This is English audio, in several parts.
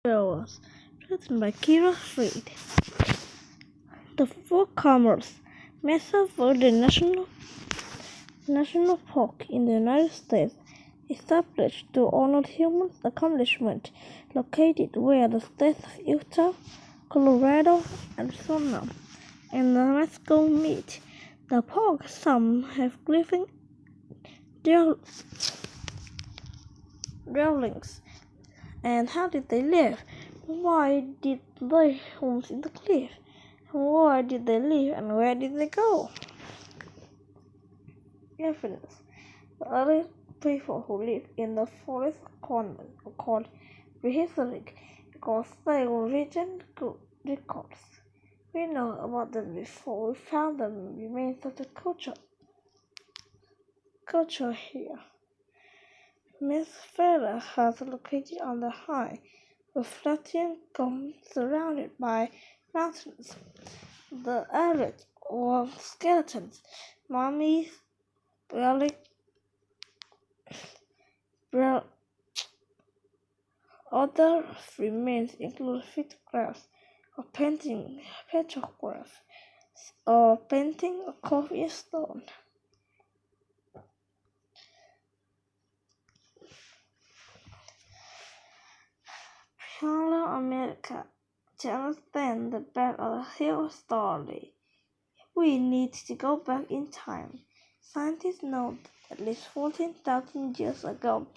Was written by Kira Freed. The Four Commerce Mesa Verde National Park in the United States, established to honor human accomplishment, located where the states of Utah, Colorado, Arizona, and New Mexico meet. The park some have living dwellings. And how did they live? Why did they homes in the cliff? Where did they live and where did they go? Evidence. The early people who lived in the forest corner are called prehistoric because they were written good records. We know about them before we found them remains of the culture here. Miss Farah has located on the high, reflecting cone surrounded by mountains. The area were skeletons, mummies, other remains include photographs or petroglyphs, or painting a coffee stone. Hello, America. To understand the birth of the hill story, we need to go back in time. Scientists know that at least 14,000 years ago,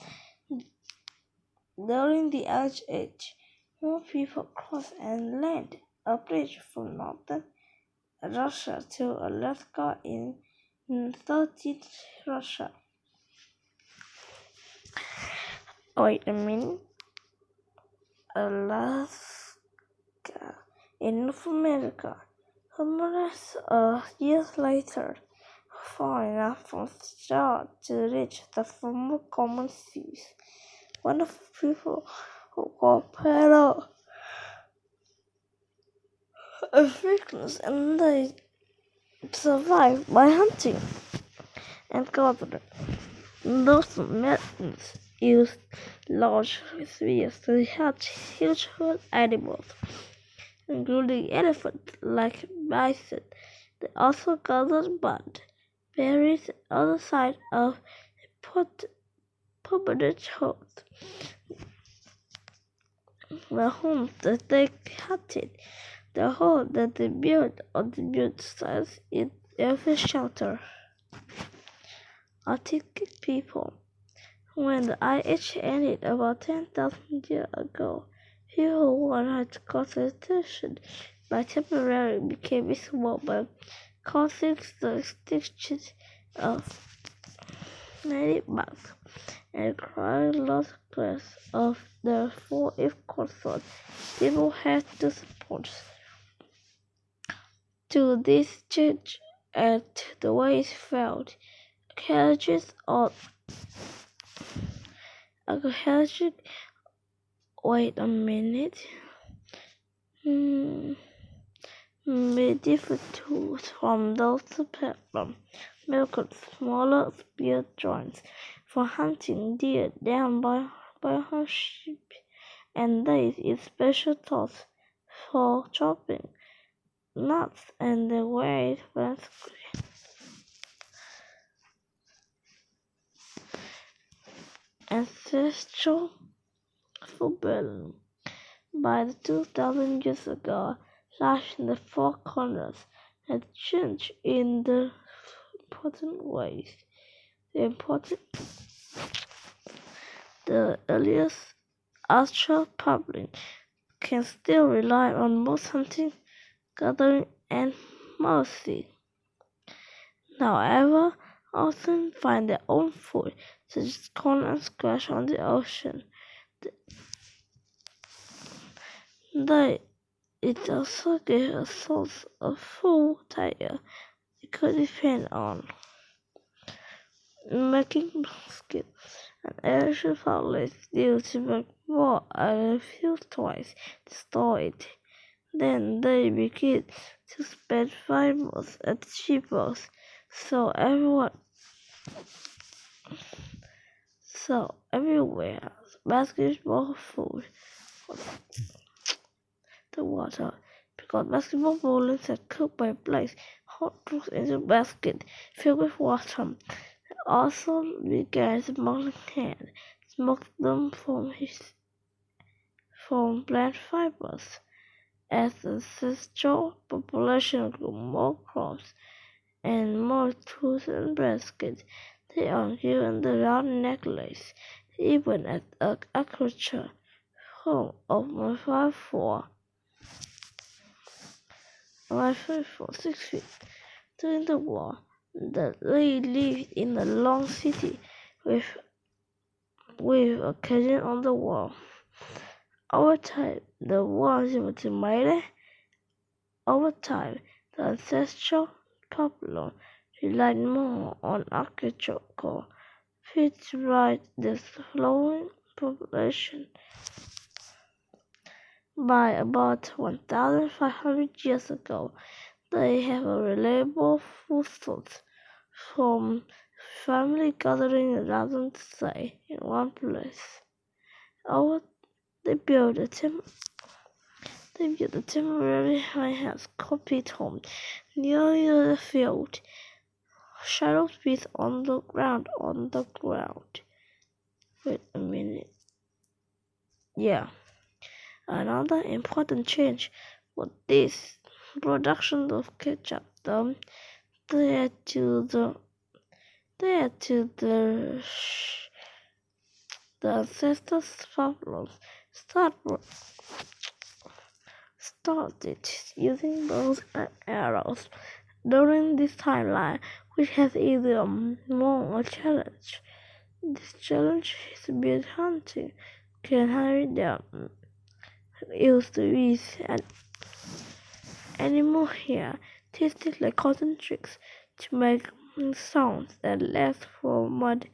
during the Ice Age, more people crossed and landed a bridge from northern Russia to Alaska in 13th Russia. Wait a minute. Alaska in North America. Hundreds of years later, far enough from start to reach the former common seas. Wonderful people who got pedal Africans, and they survived by hunting and gathering. Those Americans used large spears to catch huge herd animals, including elephants like bison. They also gathered mud, berries, and other signs of permanent homes. The homes that they hunted, the home that they built on the mountainsides in every shelter. Arctic people. When the Ice ended about 10,000 years ago, people who had concentration by temporarily became visible by causing the extinction of native bugs and growing loss of their food if constant. People had to support to this change and the way it felt. Wait a minute. Medieval tools from those platforms make smaller spear joints for hunting deer down by sheep, and these is special tools for chopping nuts and the weight when ancestral football. By the 2,000 years ago, life in the Four Corners had changed in the important ways. The earliest Austral public can still rely on most hunting, gathering, and molesting. However, often find their own food, such as corn and squash on the ocean. It also gave a source of food that it could depend on. Making baskets and ancient families used to make more and few twice to store it. Then they began to spread fibers and cheapers, so everywhere baskets more food. the water, because basketball bowlers are cooked by place hot rocks into a basket filled with water. Also began smuggling hand, smoked them from plant fibers. As the ancestral population grew more crops and more tools and baskets, they are given the round necklace, even at agriculture home of my 6 feet. During the war, they lived in a long city with a cabin on the wall. Over time, the ancestral population relied more on agricultural feeds to rise the slowing population. By about 1,500 years ago, they have a reliable food source from family gathering around the site in one place. They built a temporary house called pit home near the field. Shadows pits on the ground. Wait a minute. Yeah. Another important change was this production of ketchup. They add to the ancestors' problems started using bows and arrows during this timeline, which has either more a challenge. This challenge is been hunting can hurry down used to use an animal hair tasted like cotton tricks to make sounds that last for mud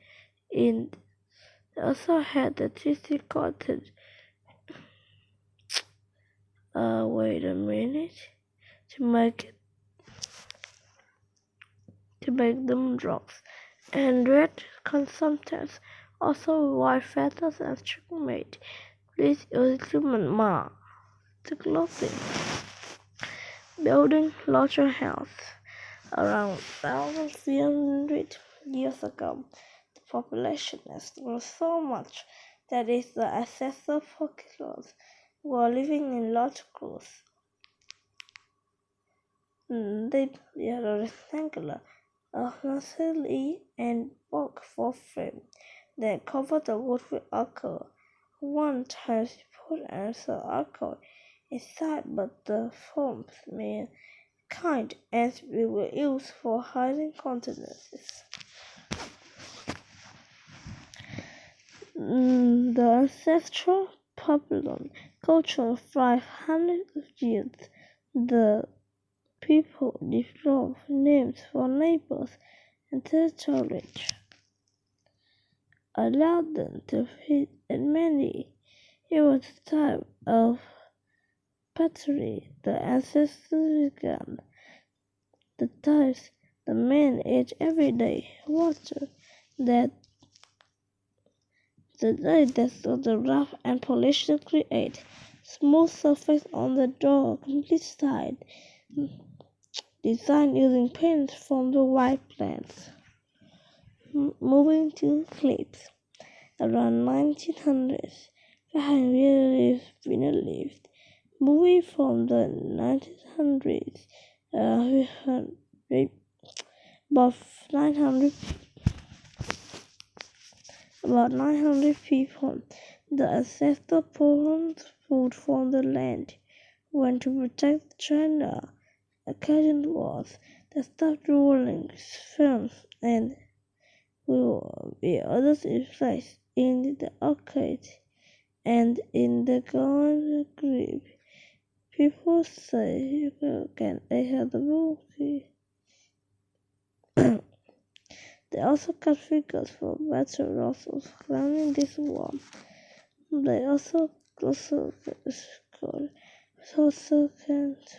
in. They also had the twisted cotton. Wait a minute. To make them drops. And red can sometimes also white feathers and chicken meat. Please use human to clothing. Building larger house. Around 1,300 years ago, the population has grown so much that the ancestor populations were living in large groups. They are rectangular, nursery and work for frame. Then cover the wood with alcohol. One time put answer alcohol inside, but the forms made kind and we were used for hiding contents. The ancestral population culture 500 years. The people developed names for neighbors and territories, allowed them to feed and many. It was a time of patry. The ancestors began. The times the men ate every day. Water that the day that saw the rough and polished create smooth surface on the door, complete side. Designed using paints from the white plants. Moving to clips. Around 1900s, behind Winner lived. Moving from the 1900s, about 900 people. The ancestor poured food from the land went to protect China. Occasion was the stopped rolling films and will be others in place in the arcade and in the garden grip. People say you can have the movie. They also cut figures for battle Russells clowning this war. They also can't.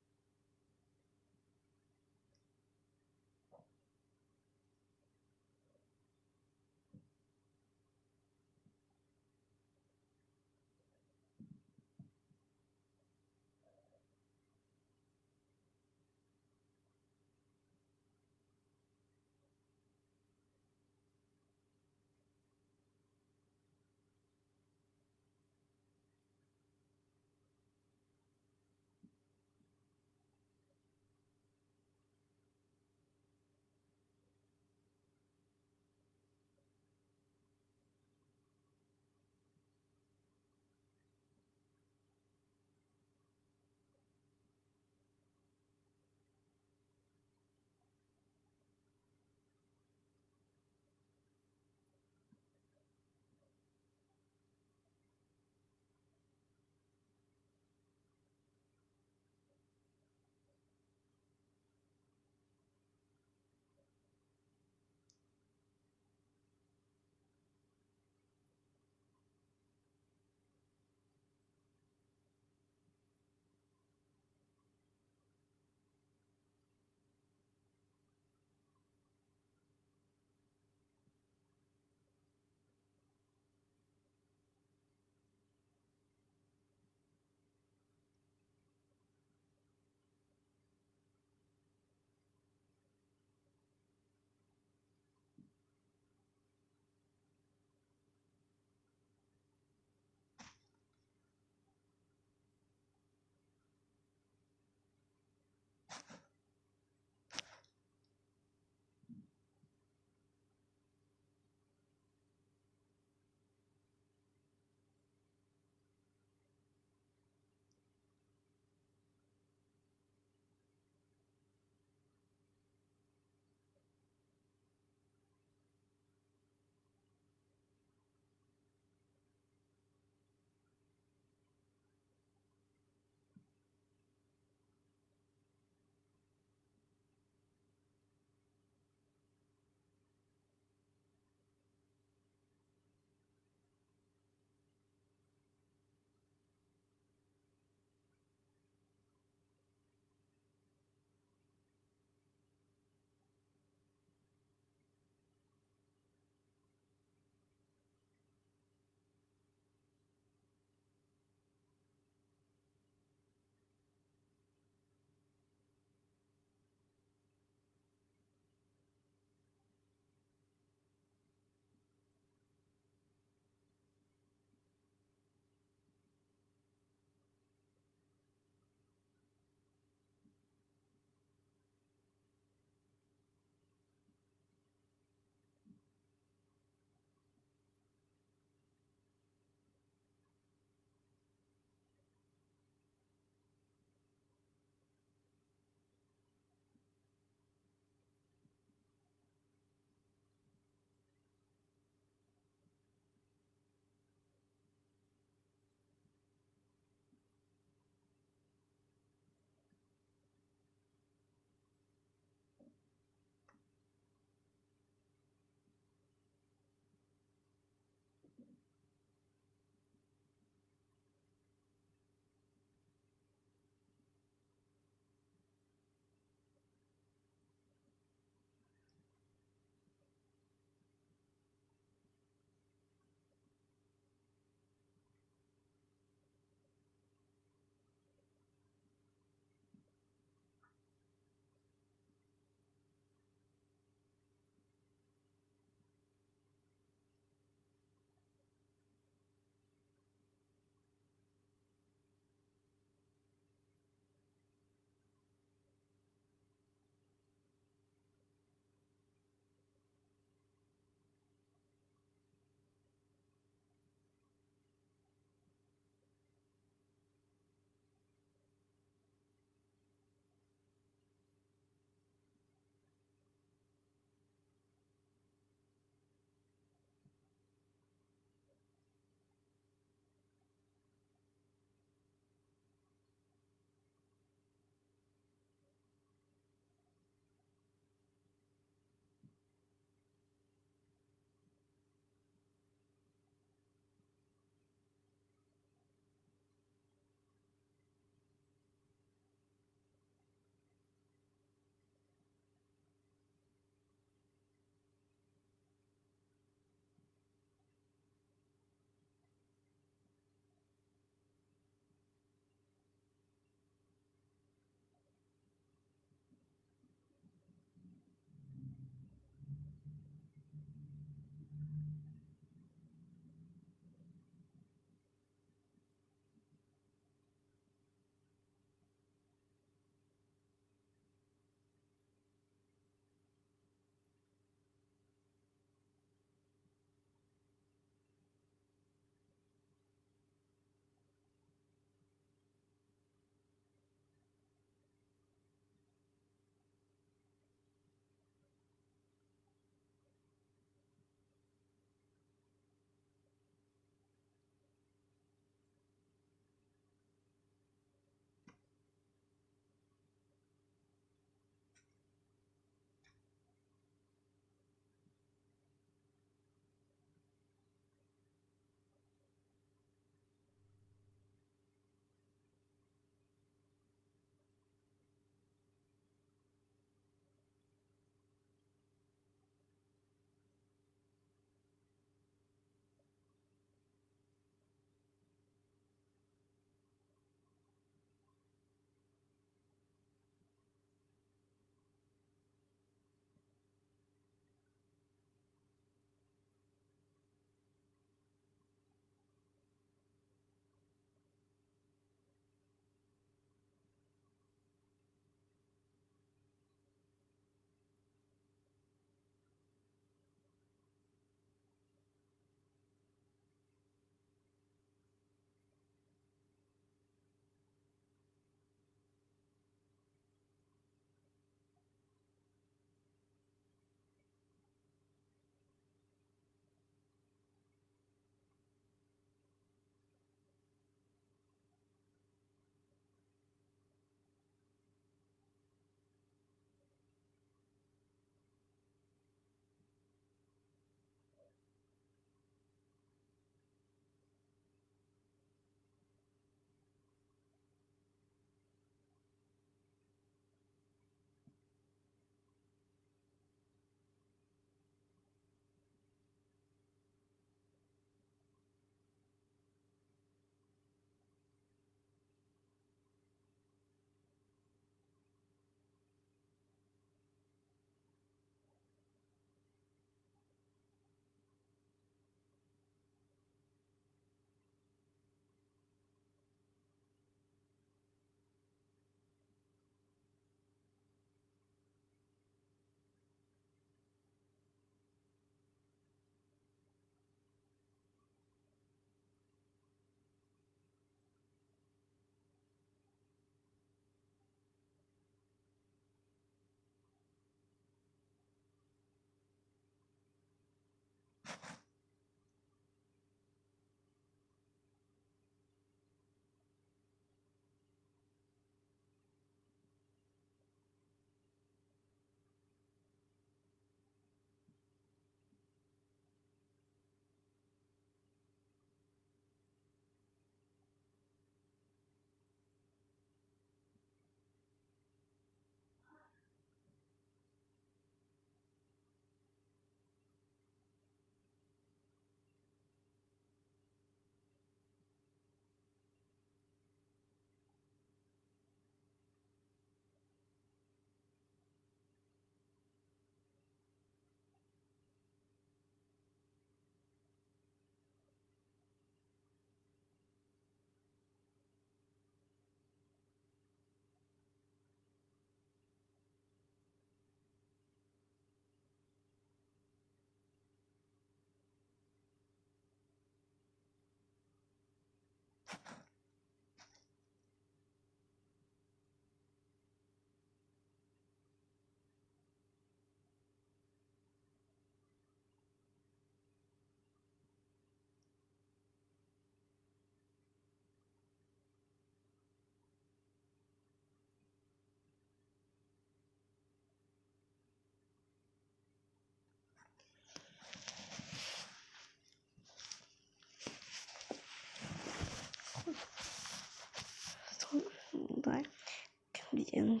and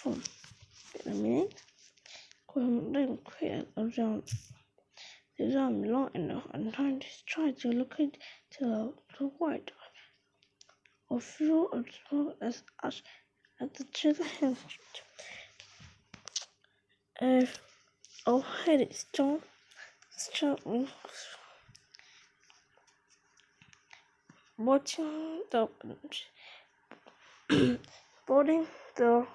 form. Wait a minute. Couldn't quite around the arm long enough and tried to locate to the white or flew as long as us at the children hand. Headed stone watching the boarding the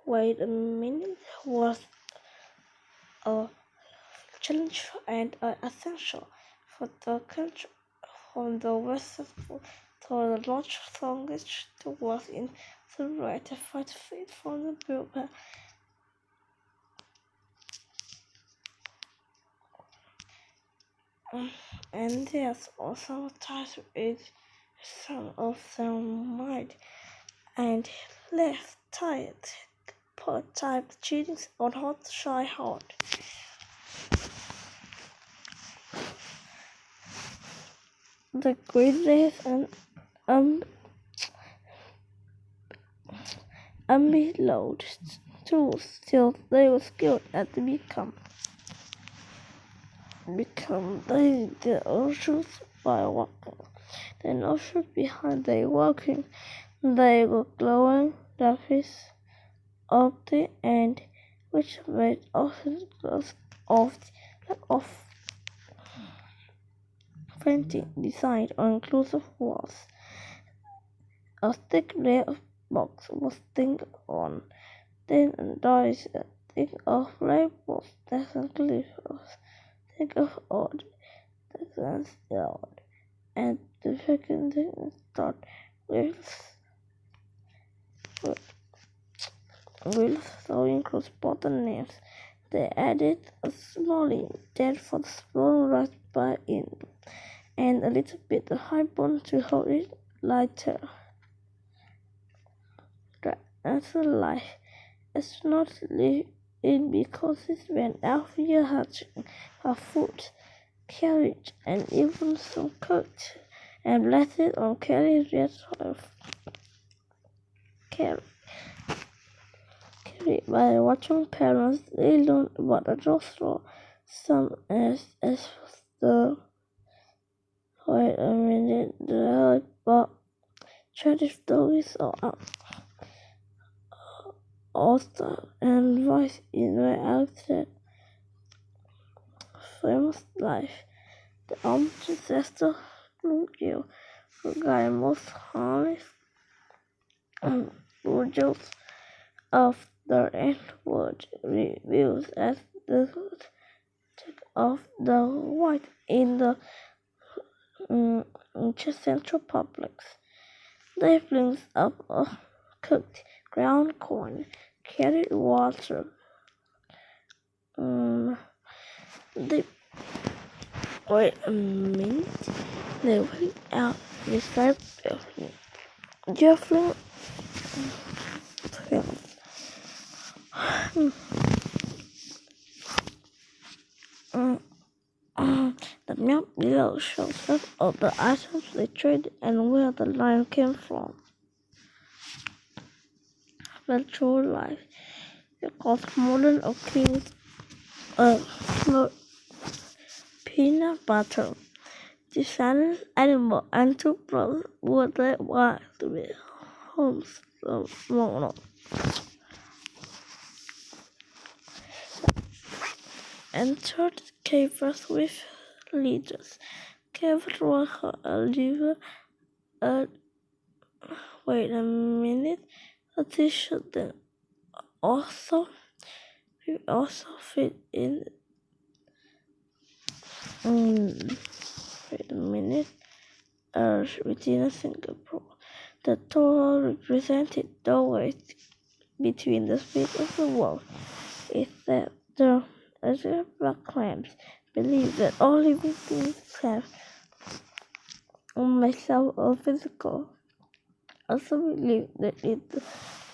wait a minute was a challenge and essential for the country from the west to the launch strongest was in the right to fight feet from the builder. And there's also ties with some of them might and left tired type cheating on hot shy hard. The great days and unbelowed tools till they were skilled at the become the oceans by walking. Then ocean behind they walking they were glowing the face of the end which made often of painting designed on inclusive walls. A thick layer of box was thick on thin and dies think of labels definitely think of odd and the second thing is start with so includes button names. They added a small indent for the small right by in and a little bit of high bone to hold it lighter. That's a lie. It's not in because it's when Alfia hatching her food, carriage, and even some cooked and blessed on carriage carried by watching parents. They learned about the rostro. Some as the wait a minute the but traditional stories are author and voice in my outset famous life. The ancestor Blue guy most harness and Burgos of the Edward reveals as the take of the white in the Central Publics. They brings up a cooked ground corn, carried water. They wait a minute. They went out beside Jeffrey. The map below shows some of the items they traded and where the line came from. Virtual life. Because modern kings peanut butter. Designer animal and two brothers were their wives with homes long. Entered caves with leaders. Caves were a liver. Wait a minute. This should then also fit in. Wait a minute. Within Singapore, the total represented doorways between the speed of the world is that the black clams believe that all living things have myself or physical. Also believe that it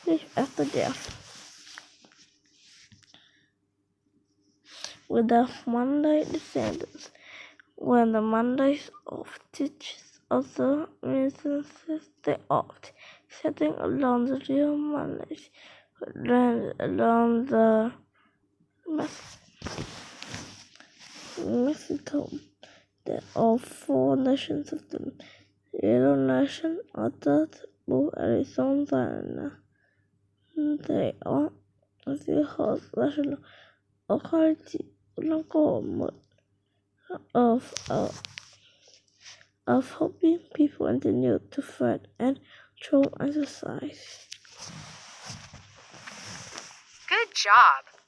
lives after death. With the Monday descendants, when the Mondays of teachers of the instances they ought setting along the Rio Manes, ran along the Mexico. There are 4 nations of the Yellow Nation, others, Blue, Arizona. They are the host national authority government of helping people in the need to fight and control exercise. Good job!